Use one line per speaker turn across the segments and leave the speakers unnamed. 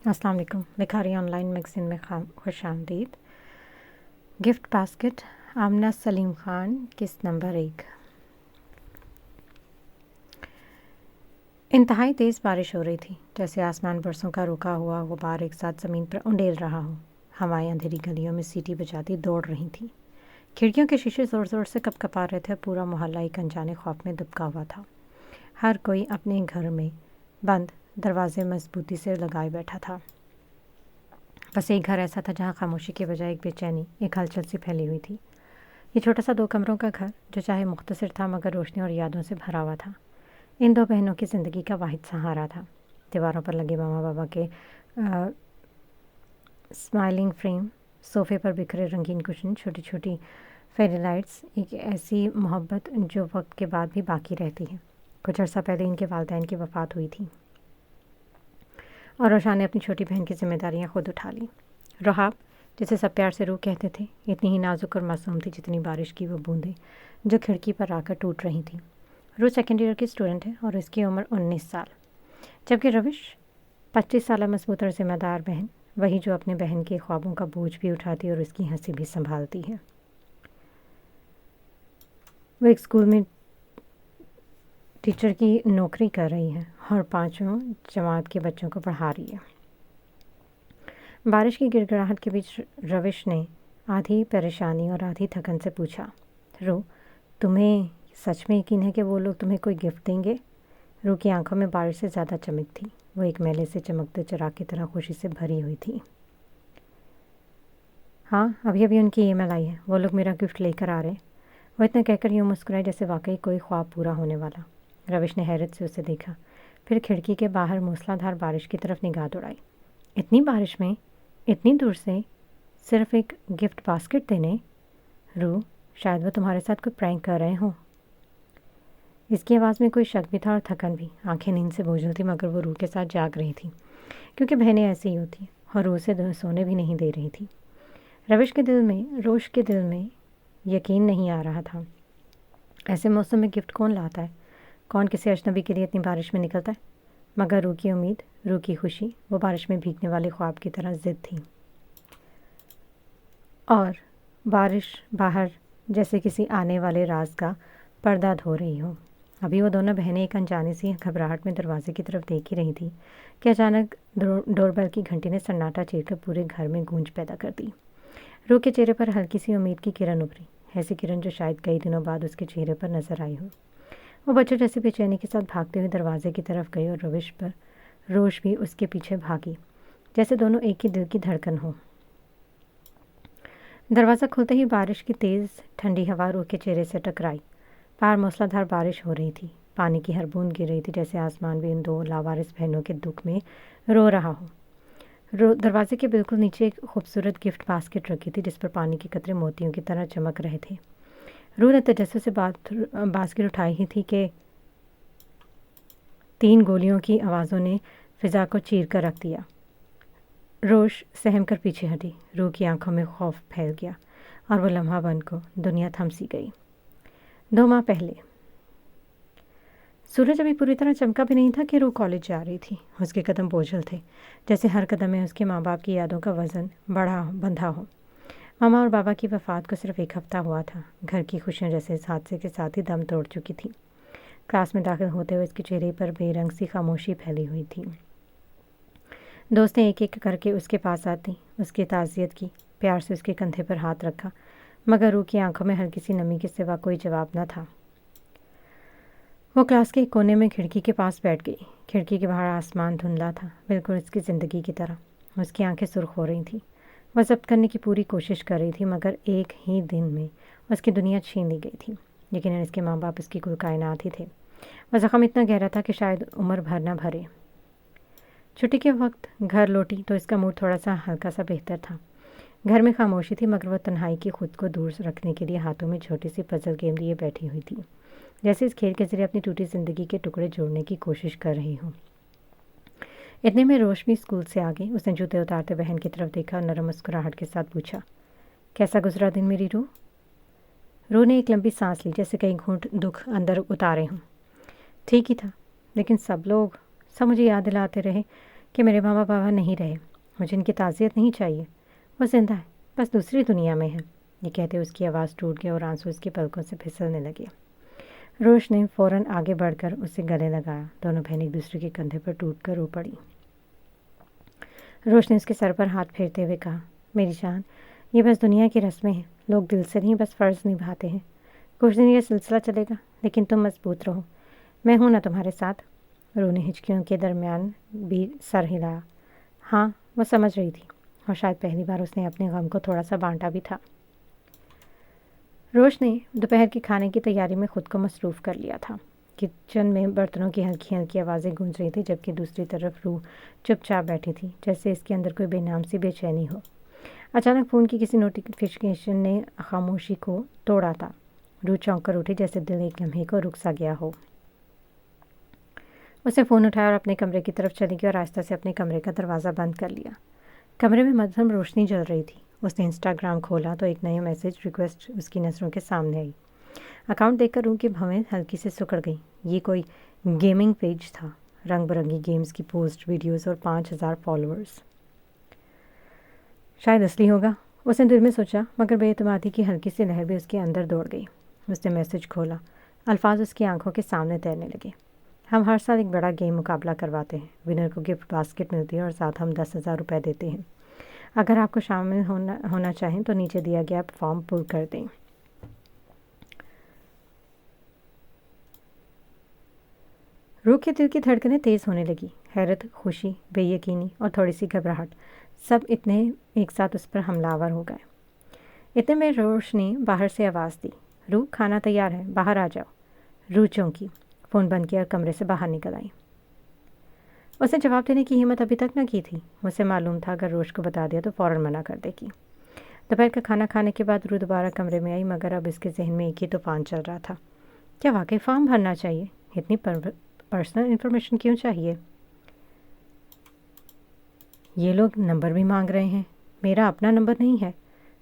السلام علیکم۔ لکھاری آن لائن میگزین میں خوش آمدید۔ گفٹ باسکٹ، آمنہ سلیم خان، قسط نمبر 1۔ انتہائی تیز بارش ہو رہی تھی، جیسے آسمان برسوں کا رکا ہوا غبار ایک ساتھ زمین پر انڈیل رہا ہو۔ ہوائیں اندھیری گلیوں میں سیٹی بجاتی دوڑ رہی تھیں۔ کھڑکیوں کے شیشے زور زور سے کپکپا رہے تھے۔ پورا محلہ ایک انجانے خوف میں دبکا ہوا تھا۔ ہر کوئی اپنے گھر میں بند دروازے مضبوطی سے لگائے بیٹھا تھا۔ بس ایک گھر ایسا تھا جہاں خاموشی کے بجائے ایک بے چینی، ایک ہلچل سی پھیلی ہوئی تھی۔ یہ چھوٹا سا 2 کمروں کا گھر، جو چاہے مختصر تھا مگر روشنی اور یادوں سے بھرا ہوا تھا، ان 2 بہنوں کی زندگی کا واحد سہارا تھا۔ دیواروں پر لگے ماما بابا کے اسمائلنگ فریم، صوفے پر بکھرے رنگین کشن، چھوٹی چھوٹی فیری لائٹس، ایک ایسی محبت جو وقت کے بعد بھی باقی رہتی ہے۔ کچھ عرصہ پہلے ان کے والدین کی وفات ہوئی تھی اور روشان نے اپنی چھوٹی بہن کی ذمہ داریاں خود اٹھا لی۔ رحاب، جسے سب پیار سے روح کہتے تھے، اتنی ہی نازک اور معصوم تھی جتنی بارش کی وہ بوندیں جو کھڑکی پر آ کر ٹوٹ رہی تھیں۔ روح سیکنڈ ایئر کی اسٹوڈنٹ ہے اور اس کی عمر 19 سال، جبکہ روش 25 سالہ مضبوط اور ذمہ دار بہن، وہی جو اپنے بہن کے خوابوں کا بوجھ بھی اٹھاتی اور اس کی ہنسی بھی سنبھالتی ہے۔ وہ ایک اسکول میں ٹیچر کی نوکری کر رہی ہے اور 5ویں جماعت کے بچوں کو پڑھا رہی ہے۔ بارش کی گڑگڑاہٹ کے بیچ روش نے آدھی پریشانی اور آدھی تھکن سے پوچھا، روح، تمہیں سچ میں یقین ہے کہ وہ لوگ تمہیں کوئی گفٹ دیں گے؟ روح کی آنکھوں میں بارش سے زیادہ چمک تھی۔ وہ ایک میلے سے چمکتے چراغ کی طرح خوشی سے بھری ہوئی تھی۔ ہاں، ابھی ان کی ای میل آئی ہے، وہ لوگ میرا گفٹ لے کر آ رہے ہیں۔ وہ اتنا کہہ کر یوں مسکرائی جیسے واقعی کوئی خواب پورا ہونے والا۔ روش نے حیرت سے اسے دیکھا، پھر کھڑکی کے باہر موسلا دھار بارش کی طرف نگاہ دوڑائی۔ اتنی بارش میں، اتنی دور سے، صرف ایک گفٹ باسکٹ دینے؟ روح، شاید وہ تمہارے ساتھ کوئی پرینک کر رہے ہوں۔ اس کی آواز میں کوئی شک بھی تھا اور تھکن بھی۔ آنکھیں نیند سے بوجھل تھی مگر وہ روح کے ساتھ جاگ رہی تھی، کیونکہ بہنیں ایسی ہی ہوتی ہیں، اور روح سے سونے بھی نہیں دے رہی تھی۔ روش کے دل میں یقین نہیں آ رہا تھا۔ ایسے موسم میں گفٹ کون لاتا ہے؟ کون کسی اجنبی کے لیے اتنی بارش میں نکلتا ہے؟ مگر روح کی امید، روح کی خوشی، وہ بارش میں بھیگنے والے خواب کی طرح ضد تھی۔ اور بارش باہر جیسے کسی آنے والے راز کا پردہ دھو رہی ہو۔ ابھی وہ دونوں بہنیں ایک انجانی سی گھبراہٹ میں دروازے کی طرف دیکھ ہی رہی تھی کہ اچانک ڈور بیل کی گھنٹی نے سناٹا چیر کر پورے گھر میں گونج پیدا کر دی۔ روح کے چہرے پر ہلکی سی امید کی کرن ابھری، ایسی کرن جو شاید کئی دنوں بعد اس کے چہرے پر نظر آئی ہو۔ وہ بچوں جیسی بے چینی کے ساتھ بھاگتے ہوئے دروازے کی طرف گئی اور روش بھی اس کے پیچھے بھاگی، جیسے دونوں ایک ہی دل کی دھڑکن ہو۔ دروازہ کھلتے ہی بارش کی تیز ٹھنڈی ہوا روح کے چہرے سے ٹکرائی۔ باہر موسلا دھار بارش ہو رہی تھی، پانی کی ہر بوند گر رہی تھی، جیسے آسمان بھی ان 2 لاوارث بہنوں کے دکھ میں رو رہا ہو۔ دروازے کے بالکل نیچے ایک خوبصورت گفٹ باسکٹ رکھی تھی، جس پر پانی کے قطرے موتیوں کی طرح چمک رہے تھے۔ روح نے تجسس سے باسکٹ اٹھائی ہی تھی کہ 3 گولیوں کی آوازوں نے فضا کو چیر کر رکھ دیا۔ روش سہم کر پیچھے ہٹی۔ روح کی آنکھوں میں خوف پھیل گیا اور وہ لمحہ بن کو دنیا تھم سی گئی۔ 2 ماہ پہلے سورج ابھی پوری طرح چمکا بھی نہیں تھا کہ روح کالج جا رہی تھی۔ اس کے قدم بوجھل تھے، جیسے ہر قدم میں اس کے ماں باپ کی یادوں کا وزن بندھا ہو۔ ماما اور بابا کی وفات کو صرف 1 ہفتہ ہوا تھا۔ گھر کی خوشیاں جیسے اس حادثے کے ساتھ ہی دم توڑ چکی تھیں۔ کلاس میں داخل ہوتے ہوئے اس کے چہرے پر بے رنگ سی خاموشی پھیلی ہوئی تھی۔ دوستیں ایک ایک کر کے اس کے پاس آتی، اس کی تعزیت کی، پیار سے اس کے کندھے پر ہاتھ رکھا، مگر روح کی آنکھوں میں ہلکی سی نمی کے سوا کوئی جواب نہ تھا۔ وہ کلاس کے ایک کونے میں کھڑکی کے پاس بیٹھ گئی۔ کھڑکی کے باہر آسمان دھندلا تھا، بالکل اس کی زندگی کی طرح۔ اس کی آنکھیں سرخ ہو رہی تھیں۔ وہ ضبط کرنے کی پوری کوشش کر رہی تھی، مگر ایک ہی دن میں اس کی دنیا چھین لی گئی تھی۔ یقیناً اس کے ماں باپ اس کی کل کائنات ہی تھے۔ وہ زخم اتنا گہرا تھا کہ شاید عمر بھر نہ بھرے۔ چھٹی کے وقت گھر لوٹی تو اس کا موڈ تھوڑا سا ہلکا سا بہتر تھا۔ گھر میں خاموشی تھی، مگر وہ تنہائی کی خود کو دور رکھنے کے لیے ہاتھوں میں چھوٹی سی پزل گیم لیے بیٹھی ہوئی تھی، جیسے اس کھیل کے ذریعے اپنی ٹوٹی زندگی کے ٹکڑے جوڑنے کی کوشش کر رہی ہوں۔ اتنے میں روش بھی اسکول سے آ گئی۔ اس نے جوتے اتارتے بہن کی طرف دیکھا اور نرم مسکراہٹ کے ساتھ پوچھا، کیسا گزرا دن میری روح؟ روح نے ایک لمبی سانس لی، جیسے کئی گھونٹ دکھ اندر اتارے ہوں۔ ٹھیک ہی تھا، لیکن سب مجھے یاد دلاتے رہے کہ میرے ماما بابا نہیں رہے، مجھے ان کی تعزیت نہیں چاہیے، وہ زندہ ہے، بس دوسری دنیا میں ہے۔ یہ کہتے اس کی آواز ٹوٹ گئی اور آنسو اس کی پلکوں سے پھسلنے لگے۔ روش نے فوراً آگے بڑھ کر اسے گلے لگایا۔ دونوں بہن ایک دوسرے کے کندھے پر ٹوٹ کر رو پڑی۔ روش نے اس کے سر پر ہاتھ پھیرتے ہوئے کہا، میری جان، یہ بس دنیا کی رسمیں ہیں، لوگ دل سے نہیں بس فرض نبھاتے ہیں۔ کچھ دن یہ سلسلہ چلے گا، لیکن تم مضبوط رہو، میں ہوں نا تمہارے ساتھ۔ رو نے ہچکیوں کے درمیان بھی سر ہلایا۔ ہاں، وہ سمجھ رہی تھی، اور شاید پہلی بار اس نے اپنے غم کو تھوڑا سا بانٹا بھی تھا۔ روش نے دوپہر کے کھانے کی تیاری میں خود کو مصروف کر لیا تھا۔ کچن میں برتنوں کی ہلکی ہلکی آوازیں گونج رہی تھیں، جبکہ دوسری طرف روح چپ چاپ بیٹھی تھی، جیسے اس کے اندر کوئی بے نام سی بے چینی ہو۔ اچانک فون کی کسی نوٹیفیکیشن نے خاموشی کو توڑا تھا۔ روح چونک کر اٹھی، جیسے دل ایک لمحے کو رک سا گیا ہو۔ اسے فون اٹھایا اور اپنے کمرے کی طرف چلی گئی اور آہستہ سے اپنے کمرے کا دروازہ بند کر لیا۔ کمرے میں مدھم روشنی جل رہی تھی۔ اس نے انسٹاگرام کھولا تو ایک نیا میسج ریکویسٹ اس کی نظروں کے سامنے آئی۔ اکاؤنٹ دیکھ کر روح کی بھویں ہلکی سے سکڑ گئیں۔ یہ کوئی گیمنگ پیج تھا، رنگ برنگی گیمز کی پوسٹ، ویڈیوز اور 5000 فالوورز۔ شاید اصلی ہوگا، اس نے دل میں سوچا، مگر بے اعتمادی کی ہلکی سی لہر بھی اس کے اندر دوڑ گئی۔ اس نے میسج کھولا، الفاظ اس کی آنکھوں کے سامنے تیرنے لگے۔ ہم ہر سال ایک بڑا گیم مقابلہ کرواتے ہیں، ونر کو گفٹ باسکٹ ملتی ہے اور ساتھ ہم 10,000 روپے دیتے ہیں۔ اگر آپ کو شامل ہونا چاہیں تو نیچے دیا گیا فارم پر کر دیں۔ روح کے دل کی دھڑکنیں تیز ہونے لگی۔ حیرت، خوشی، بے یقینی اور تھوڑی سی گھبراہٹ، سب اتنے ایک ساتھ اس پر حملہ آور ہو گئے۔ اتنے میں روش نے باہر سے آواز دی، روح، کھانا تیار ہے، باہر آ جاؤ۔ روح چونکی، فون بند کیا اور کمرے سے باہر نکل آئی۔ اس نے جواب دینے کی ہمت ابھی تک نہ کی تھی۔ اسے معلوم تھا اگر روش کو بتا دیا تو فوراً منع کر دے گی۔ دوپہر کا کھانا کھانے کے بعد روح دوبارہ کمرے میں آئی، مگر اب اس کے ذہن میں ایک ہی طوفان چل رہا تھا۔ کیا واقعی فارم بھرنا چاہیے؟ اتنی پرسنل انفارمیشن کیوں چاہیے؟ یہ لوگ نمبر بھی مانگ رہے ہیں، میرا اپنا نمبر نہیں ہے،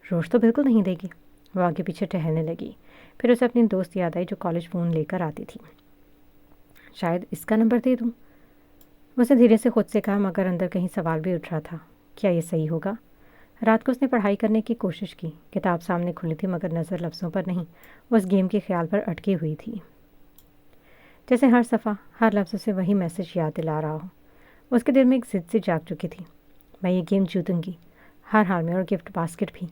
روش تو بالکل نہیں دے گی۔ وہ آگے پیچھے ٹہلنے لگی۔ پھر اسے اپنی دوست یاد آئی جو کالج فون لے کر آتی تھی۔ شاید اس کا نمبر دے دوں، اس نے دھیرے سے خود سے کہا، مگر اندر کہیں سوال بھی اٹھ رہا تھا، کیا یہ صحیح ہوگا؟ رات کو اس نے پڑھائی کرنے کی کوشش کی، کتاب سامنے کھلی تھی، مگر نظر لفظوں پر نہیں، اس گیم کے خیال پر اٹکی ہوئی تھی۔ جیسے ہر صفحہ، ہر لفظ سے وہی میسج یاد دلا رہا ہو۔ اس کے دل میں ایک ضد سی جاگ چکی تھی، میں یہ گیم جیتوں گی، ہر حال میں، اور گفٹ باسکٹ بھی۔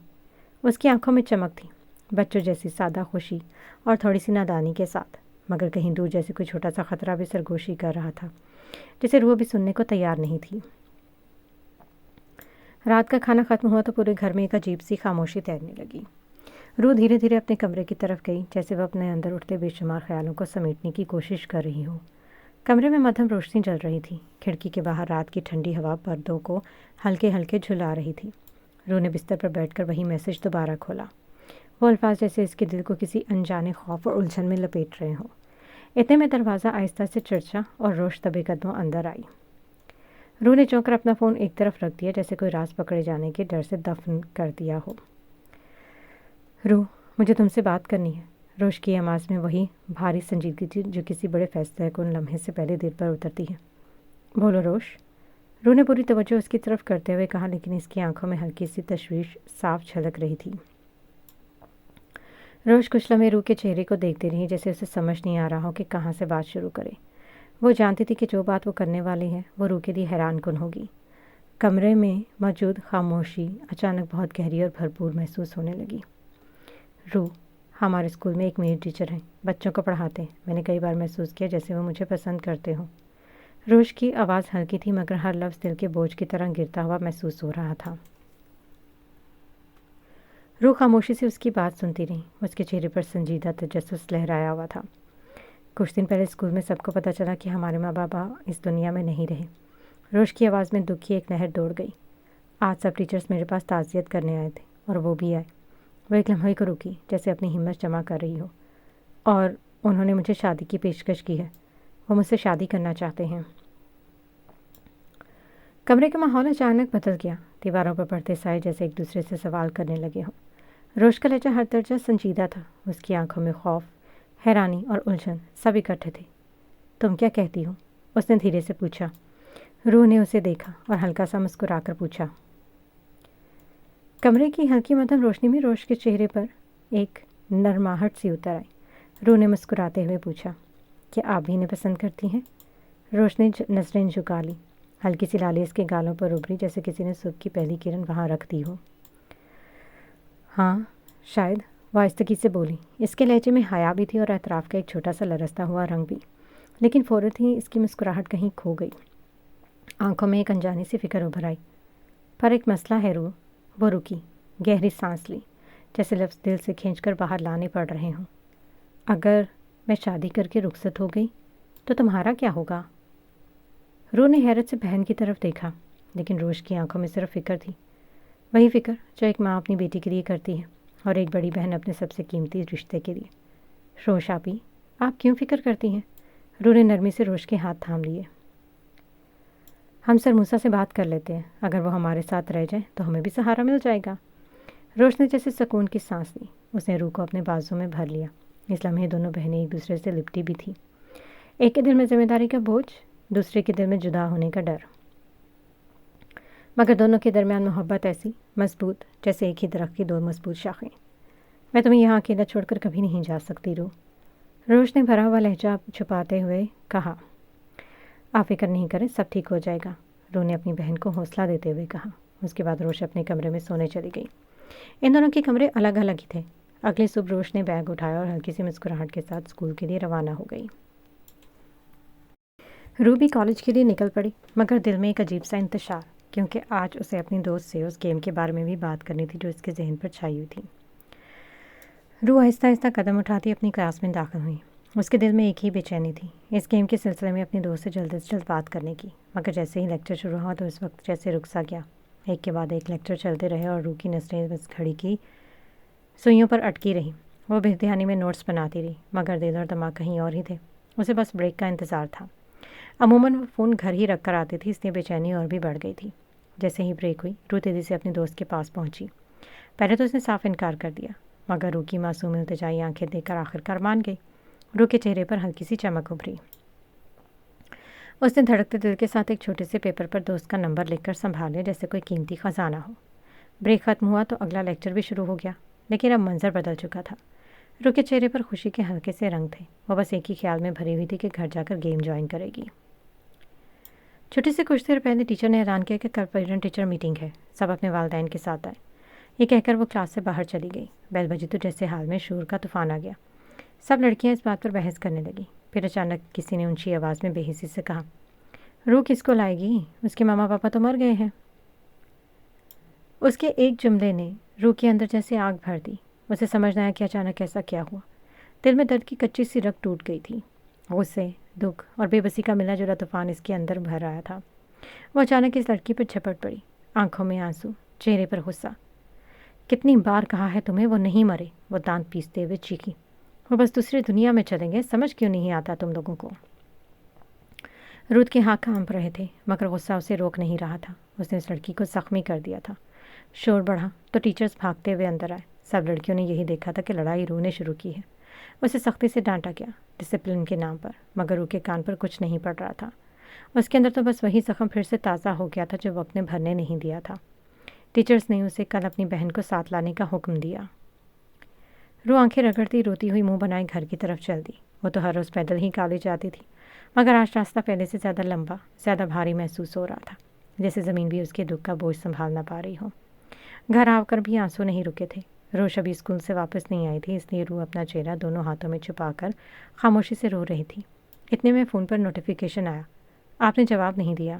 اس کی آنکھوں میں چمک تھی، بچوں جیسی سادہ خوشی اور تھوڑی سی نادانی کے ساتھ، مگر کہیں دور جیسے کوئی چھوٹا سا خطرہ بھی سرگوشی کر رہا تھا، جسے روح بھی سننے کو تیار نہیں تھی۔ رات کا کھانا ختم ہوا تو پورے گھر میں ایک عجیب سی خاموشی تیرنے لگی۔ روح دھیرے دھیرے اپنے کمرے کی طرف گئی، جیسے وہ اپنے اندر اٹھتے بے شمار خیالوں کو سمیٹنے کی کوشش کر رہی ہو۔ کمرے میں مدھم روشنی جل رہی تھی، کھڑکی کے باہر رات کی ٹھنڈی ہوا پردوں کو ہلکے ہلکے جھلا رہی تھی۔ روح نے بستر پر بیٹھ کر وہی میسج دوبارہ کھولا، وہ الفاظ جیسے اس کے دل کو کسی انجانے خوف اور الجھن میں لپیٹ رہے ہوں۔ اتنے میں دروازہ آہستہ سے چرچا اور روش دبے قدموں اندر آئی۔ روح نے چونک کر اپنا فون ایک طرف رکھ دیا، جیسے کوئی راز پکڑے جانے کے ڈر سے دفن کر دیا ہو۔ روح، مجھے تم سے بات کرنی ہے۔ روش کی آواز میں وہی بھاری سنجیدگی تھی جو کسی بڑے فیصلے کو ان لمحے سے پہلے دل پر اترتی ہے۔ بولو روش، روح نے پوری توجہ اس کی طرف کرتے ہوئے کہا، لیکن اس کی آنکھوں میں ہلکی سی تشویش صاف جھلک رہی تھی۔ روش کچھ لمحے روح کے چہرے کو دیکھتی رہی، جیسے اسے سمجھ نہیں آ رہا ہو کہ کہاں سے بات شروع کرے۔ وہ جانتی تھی کہ جو بات وہ کرنے والی ہے وہ روح کے لیے حیران کن ہوگی۔ کمرے میں موجود خاموشی اچانک بہت گہری اور بھرپور محسوس ہونے لگی۔ روح، ہمارے اسکول میں ایک میڈ ٹیچر ہیں، بچوں کو پڑھاتے ہیں، میں نے کئی بار محسوس کیا جیسے وہ مجھے پسند کرتے ہوں۔ روش کی آواز ہلکی تھی، مگر ہر لفظ دل کے بوجھ کی طرح گرتا ہوا محسوس ہو رہا تھا۔ روح خاموشی سے اس کی بات سنتی رہی، اس کے چہرے پر سنجیدہ تجسس لہرایا ہوا تھا۔ کچھ دن پہلے اسکول میں سب کو پتہ چلا کہ ہمارے ماں بابا اس دنیا میں نہیں رہے۔ روش کی آواز میں دکھ کی ایک لہر دوڑ گئی۔ آج سب ٹیچرز میرے پاس تعزیت کرنے آئے تھے، اور وہ بھی آئے۔ وہ ایک لمحے کو رکی، جیسے اپنی ہمت جمع کر رہی ہو، اور انہوں نے مجھے شادی کی پیشکش کی ہے، وہ مجھ سے شادی کرنا چاہتے ہیں۔ کمرے کا ماحول اچانک بدل گیا، دیواروں پر پڑتے سائے جیسے ایک دوسرے سے سوال کرنے لگے ہوں۔ روش کا لہجہ ہر درجہ سنجیدہ تھا، اس کی آنکھوں میں خوف، حیرانی اور الجھن سب اکٹھے تھے۔ تم کیا کہتی ہو؟ اس نے دھیرے سے پوچھا۔ روح نے اسے دیکھا اور ہلکا سا مسکرا کر پوچھا۔ کمرے کی ہلکی مدھم روشنی میں روش کے چہرے پر ایک نرماہٹ سی اتر آئی۔ روح نے مسکراتے ہوئے پوچھا، کیا آپ بھی انہیں پسند کرتی ہیں؟ روش نے نظریں جھکا لی۔ ہلکی سی لالی اس کے گالوں پر ابھری جیسے کسی نے صبح کی پہلی کرن وہاں رکھ دی ہو۔ ہاں شاید، وہ آہستگی سے بولی۔ اس کے لہجے میں حیا بھی تھی اور اعتراف کا ایک چھوٹا سا لرزتا ہوا رنگ بھی، لیکن فوراً ہی اس کی مسکراہٹ کہیں کھو گئی۔ آنکھوں میں ایک انجانی سی فکر ابھر آئی۔ پر ایک مسئلہ ہے روح۔ وہ رکی، گہری سانس لی، جیسے لفظ دل سے کھینچ کر باہر لانے پڑ رہے ہوں۔ اگر میں شادی کر کے رخصت ہو گئی تو تمہارا کیا ہوگا؟ روح نے حیرت سے بہن کی طرف دیکھا، لیکن روش کی آنکھوں میں صرف فکر تھی، وہی فکر جو ایک ماں اپنی بیٹی کے لیے کرتی ہے اور ایک بڑی بہن اپنے سب سے قیمتی رشتے کے لیے۔ روش آپی، آپ کیوں فکر کرتی ہیں؟ روح نے نرمی سے روش کے ہاتھ تھام لیے۔ ہم سر موسیٰ سے بات کر لیتے ہیں، اگر وہ ہمارے ساتھ رہ جائے تو ہمیں بھی سہارا مل جائے گا۔ روش نے جیسے سکون کی سانس لی۔ اس نے روح کو اپنے بازو میں بھر لیا۔ اس لمحے دونوں بہنیں ایک دوسرے سے لپٹی بھی تھیں، ایک کے دل میں ذمہ داری کا بوجھ، دوسرے کے دل میں جدا ہونے کا ڈر، مگر دونوں کے درمیان محبت ایسی مضبوط جیسے ایک ہی درخت کی دو مضبوط شاخیں۔ میں تمہیں یہاں اکیلا چھوڑ کر کبھی نہیں جا سکتی روح، روش نے بھرا ہوا لہجہ چھپاتے ہوئے کہا۔ آپ فکر نہیں کریں، سب ٹھیک ہو جائے گا، روح نے اپنی بہن کو حوصلہ دیتے ہوئے کہا۔ اس کے بعد روش اپنے کمرے میں سونے چلی گئی۔ ان دونوں کے کمرے الگ الگ ہی تھے۔ اگلی صبح روش نے بیگ اٹھایا اور ہلکی سی مسکراہٹ کے ساتھ اسکول کے لیے روانہ ہو گئی۔ روح بھی کالج کے لیے نکل پڑی، مگر دل میں ایک عجیب سا انتشار، کیونکہ آج اسے اپنی دوست سے اس گیم کے بارے میں بھی بات کرنی تھی جو اس کے ذہن پر چھائی ہوئی تھی۔ روح آہستہ آہستہ قدم اٹھاتی اپنی کلاس میں داخل ہوئی۔ اس کے دل میں ایک ہی بے چینی تھی، اس گیم کے سلسلے میں اپنی دوست سے جلد بات کرنے کی، مگر جیسے ہی لیکچر شروع ہوا تو اس وقت جیسے رک سا گیا۔ ایک کے بعد ایک لیکچر چلتے رہے اور روح کی نظریں بس گھڑی کی سوئیوں پر اٹکی رہی۔ وہ بے دھیانی میں نوٹس بناتی رہی، مگر دل اور دماغ کہیں اور ہی تھے۔ اسے بس بریک کا انتظار تھا۔ عموماً وہ فون گھر ہی رکھ کر آتی تھی، اس لیے بے چینی اور بھی بڑھ گئی تھی۔ جیسے ہی بریک ہوئی، روح تیزی سے اپنی دوست کے پاس پہنچی۔ پہلے تو اس نے صاف انکار کر دیا، مگر روح کی معصوم التجائی آنکھیں دیکھ کر آخرکار مان گئی۔ روح کے چہرے پر ہلکی سی چمک ابھری۔ اس نے دھڑکتے دل کے ساتھ ایک چھوٹے سے پیپر پر دوست کا نمبر لکھ کر سنبھال لیا جیسے کوئی قیمتی خزانہ ہو۔ بریک ختم ہوا تو اگلا لیکچر بھی شروع ہو گیا، لیکن اب منظر بدل چکا تھا۔ روح کے چہرے پر خوشی کے ہلکے سے رنگ تھے۔ وہ بس ایک ہی خیال میں بھری ہوئی تھی کہ گھر جا کر گیم جوائن کرے گی۔ چھٹی سے کچھ دیر پہلے ٹیچر نے اعلان کیا کہ کل پیرنٹ ٹیچر میٹنگ ہے، سب اپنے والدین کے ساتھ آئے۔ یہ کہہ کر وہ کلاس سے باہر چلی گئی۔ بیل بجی تو جیسے حال میں شور کا طوفان آ گیا۔ سب لڑکیاں اس بات پر بحث کرنے لگیں۔ پھر اچانک کسی نے اونچی آواز میں بے حسی سے کہا، روح کس کو لائے گی؟ اس کے ماما پاپا تو مر گئے ہیں۔ اس کے ایک جملے نے روح کے اندر جیسے آگ بھر دی۔ اسے سمجھ نہ آیا کہ اچانک ایسا کیا ہوا۔ دل میں درد کی کچی سی رگ ٹوٹ گئی تھی۔ غصے، دکھ اور بے بسی کا ملا جلا طوفان اس کے اندر بھر آیا تھا۔ وہ اچانک اس لڑکی پر جھپٹ پڑی، آنکھوں میں آنسو، چہرے پر غصہ۔ کتنی بار کہا ہے تمہیں وہ نہیں مرے، وہ دانت پیستے ہوئے چیخی۔ وہ بس دوسری دنیا میں چلیں گے، سمجھ کیوں نہیں آتا تم لوگوں کو؟ روح کے ہاتھ کانپ رہے تھے، مگر غصہ اسے روک نہیں رہا تھا۔ اس نے اس لڑکی کو زخمی کر دیا تھا۔ شور بڑھا تو ٹیچرز بھاگتے ہوئے اندر آئے۔ سب لڑکیوں نے یہی دیکھا تھا کہ لڑائی روح نے شروع کی ہے۔ اسے سختی سے ڈانٹا گیا، ڈسپلن کے نام پر، مگر روح کے کان پر کچھ نہیں پڑ رہا تھا۔ اس کے اندر تو بس وہی زخم پھر سے تازہ ہو گیا تھا جو وقت نے بھرنے نہیں دیا تھا۔ ٹیچرز نے اسے کل اپنی بہن کو ساتھ لانے کا حکم دیا۔ روح آنکھیں رگڑتی روتی ہوئی منہ بنائے گھر کی طرف چل دی۔ وہ تو ہر روز پیدل ہی کالج جاتی تھی، مگر آج راستہ پہلے سے زیادہ لمبا، زیادہ بھاری محسوس ہو رہا تھا، جیسے زمین بھی اس کے دکھ کا بوجھ سنبھال نہ پا رہی ہو۔ گھر آ کر بھی آنسو نہیں رکے تھے۔ روش ابھی اسکول سے واپس نہیں آئی تھی، اس لیے روح اپنا چہرہ دونوں ہاتھوں میں چھپا کر خاموشی سے رو رہی تھی۔ اتنے میں فون پر نوٹیفیکیشن آیا۔ آپ نے جواب نہیں دیا۔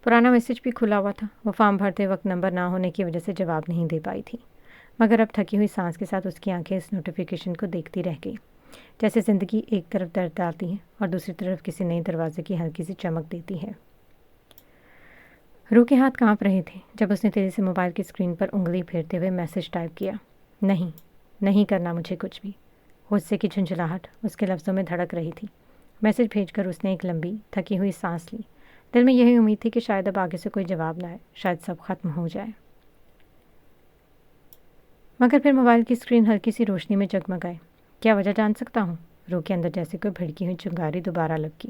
پرانا میسج بھی کھلا ہوا تھا۔ وہ فارم بھرتے وقت نمبر نہ ہونے کی وجہ سے جواب نہیں دے پائی تھی، مگر اب تھکی ہوئی سانس کے ساتھ اس کی آنکھیں اس نوٹیفیکیشن کو دیکھتی رہ گئی، جیسے زندگی ایک طرف درد ڈالتی ہے اور دوسری طرف کسی نئے دروازے کی ہلکی سی چمک دیتی ہے۔ روح کے ہاتھ کانپ رہے تھے جب اس نے تیزی سے موبائل کی اسکرین پر انگلی پھیرتے ہوئے میسج ٹائپ کیا، نہیں کرنا مجھے کچھ بھی۔ غصے کی جھنجھلاہٹ اس کے لفظوں میں دھڑک رہی تھی۔ میسج بھیج کر اس نے ایک لمبی تھکی ہوئی سانس لی۔ دل میں یہی امید تھی کہ شاید اب آگے سے کوئی جواب نہ آئے، شاید سب ختم ہو جائے، مگر پھر موبائل کی اسکرین ہلکی سی روشنی میں جگمگائے۔ کیا وجہ جان سکتا ہوں؟ روح کے اندر جیسے کوئی بھڑکی ہوئی چنگاری دوبارہ لپکی۔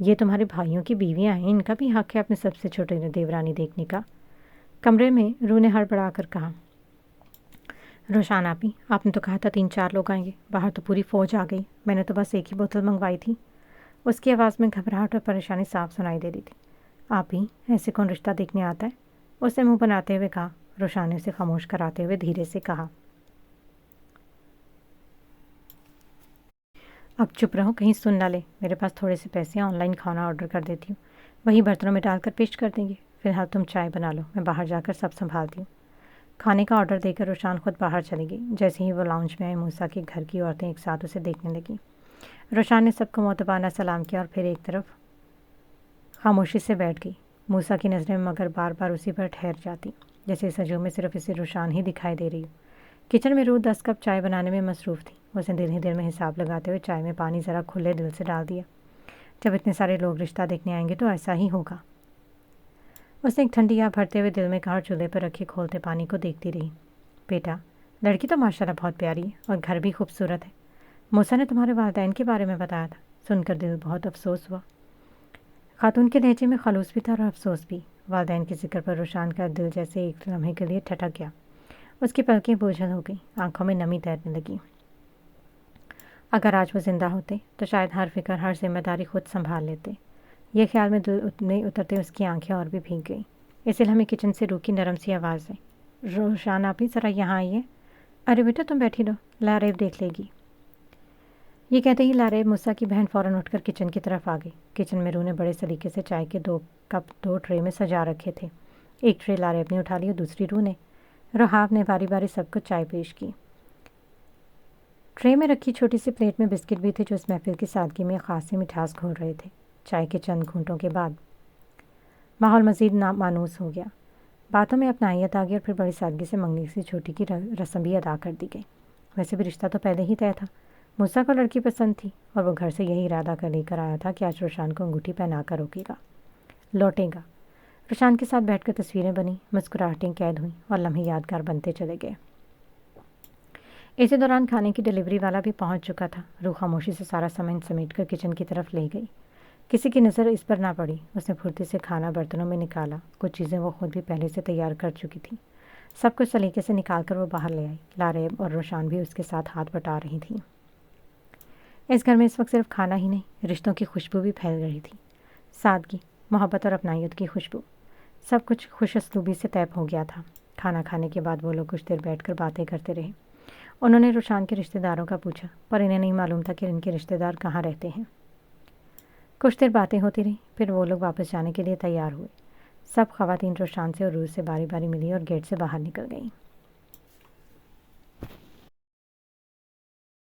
یہ تمہارے بھائیوں کی بیویاں ہیں، ان کا بھی حق ہے اپنے سب سے چھوٹے دیورانی دیکھنے کا۔ کمرے میں روح نے ہڑبڑا کر کہا، روشان آپی، آپ نے تو کہا تھا 3-4 لوگ آئیں گے، باہر تو پوری فوج آ گئی، میں نے تو بس ایک ہی بوتل منگوائی تھی۔ اس کی آواز میں گھبراہٹ اور پریشانی صاف سنائی دے رہی تھی۔ آپی، ایسے کون رشتہ دیکھنے آتا ہے؟ اس نے منہ بناتے ہوئے کہا۔ روشان نے اسے خاموش کراتے ہوئے دھیرے سے کہا، اب چپ رہو، کہیں سن نہ لے، میرے پاس تھوڑے سے پیسے، آن لائن کھانا آرڈر کر دیتی ہوں، وہی برتنوں میں ڈال کر پیش کر دیں گے۔ فی الحال تم چائے بنا لو، میں باہر جا کر سب سنبھالتی ہوں۔ کھانے کا آرڈر دے کر روشان خود باہر چلی گئی۔ جیسے ہی وہ لاؤنج میں آئے، موسیٰ کے گھر کی عورتیں ایک ساتھ اسے دیکھنے لگیں۔ روشان نے سب کو معتبانہ سلام کیا اور پھر ایک طرف خاموشی سے بیٹھ گئی۔ موسیٰ کی نظریں مگر بار بار اسی پر ٹھہر جاتی، جیسے اس ہجوم میں صرف اسے روشان ہی دکھائی دے رہی ہو۔ کچن میں روح 10 کپ چائے بنانے میں مصروف تھی۔ اس نے دل ہی دل میں حساب لگاتے ہوئے چائے میں پانی ذرا کھلے دل سے ڈال دیا۔ جب اتنے سارے لوگ رشتہ دیکھنے آئیں گے تو ایسا ہی ہوگا۔ اس نے ایک ٹھنڈی آہ بھرتے ہوئے دل میں کہا اور چولہے پر رکھے کھولتے پانی کو دیکھتی رہی۔ بیٹا، لڑکی تو ماشاءاللہ بہت پیاری ہے اور گھر بھی خوبصورت ہے۔ موسیٰ نے تمہارے والدین کے بارے میں بتایا تھا، سن کر دل بہت افسوس ہوا۔ خاتون کے لہجے میں خلوص بھی تھا اور افسوس بھی۔ والدین کے ذکر پر روشان کا دل جیسے ایک لمحے کے لیے ٹھٹک گیا۔ اس کی پلکیں بوجھل ہو گئیں، آنکھوں میں نمی تیرنے لگی۔ اگر آج وہ زندہ ہوتے تو شاید ہر فکر، ہر ذمہ داری خود سنبھال لیتے۔ یہ خیال میں دل نہیں اترتے اس کی آنکھیں اور بھی بھیگ گئیں۔ اس لمحے کچن سے روح کی نرم سی آواز آئی، روشان آپی ذرا یہاں آئیے۔ ارے بیٹا تم بیٹھی رہو، لاریب دیکھ لے گی۔ یہ کہتے ہی لاریب موسیٰ کی بہن فوراً اٹھ کر کچن کی طرف آ گئی۔ کچن میں روح نے بڑے سلیقے سے چائے کے 2 کپ 2 ٹرے میں سجا رکھے تھے۔ ایک ٹرے لاریب نے اٹھا لی اور دوسری روح نے۔ رحاب نے باری باری سب کو چائے پیش کی۔ ٹرے میں رکھی چھوٹی سی پلیٹ میں بسکٹ بھی تھے جو اس محفل کی سادگی میں خاصی مٹھاس گھول رہے تھے۔ چائے کے چند گھونٹوں کے بعد ماحول مزید مانوس ہو گیا۔ باتوں میں اپنائیت آ گئی اور پھر بڑی سادگی سے منگنی سی چھوٹی کی رسم بھی ادا کر دی گئی۔ ویسے بھی رشتہ تو پہلے ہی طے تھا۔ موسیٰ کو لڑکی پسند تھی اور وہ گھر سے یہی ارادہ کر لے کر آیا تھا کہ آج روشان کو انگوٹھی پہنا کر لوٹے گا۔ روشان کے ساتھ بیٹھ کر تصویریں بنیں، مسکراہٹیں قید ہوئیں اور لمحے یادگار بنتے چلے گئے۔ اسی دوران کھانے کی ڈلیوری والا بھی پہنچ چکا تھا۔ روح خاموشی سے سارا سامان سمیٹ کر کچن کی طرف لے گئی۔ کسی کی نظر اس پر نہ پڑی۔ اس نے پھرتی سے کھانا برتنوں میں نکالا۔ کچھ چیزیں وہ خود بھی پہلے سے تیار کر چکی تھی۔ سب کچھ سلیقے سے نکال کر وہ باہر لے آئی۔ لاریب اور روشان بھی اس کے ساتھ ہاتھ بٹا رہی تھیں۔ اس گھر میں اس وقت صرف کھانا ہی نہیں، رشتوں کی خوشبو بھی پھیل رہی تھی۔ سادگی، محبت اور اپنائیت کی خوشبو۔ سب کچھ خوش اسلوبی سے طے ہو گیا تھا۔ کھانا کھانے کے بعد وہ لوگ کچھ دیر بیٹھ کر باتیں کرتے رہے۔ انہوں نے روشان کے رشتہ داروں کا پوچھا، پر انہیں نہیں معلوم تھا کہ ان کے رشتہ دار کہاں رہتے ہیں۔ کچھ دیر باتیں ہوتی رہیں، پھر وہ لوگ واپس جانے کے لیے تیار ہوئے۔ سب خواتین روشان سے اور روح سے باری باری ملی اور گیٹ سے باہر نکل گئیں۔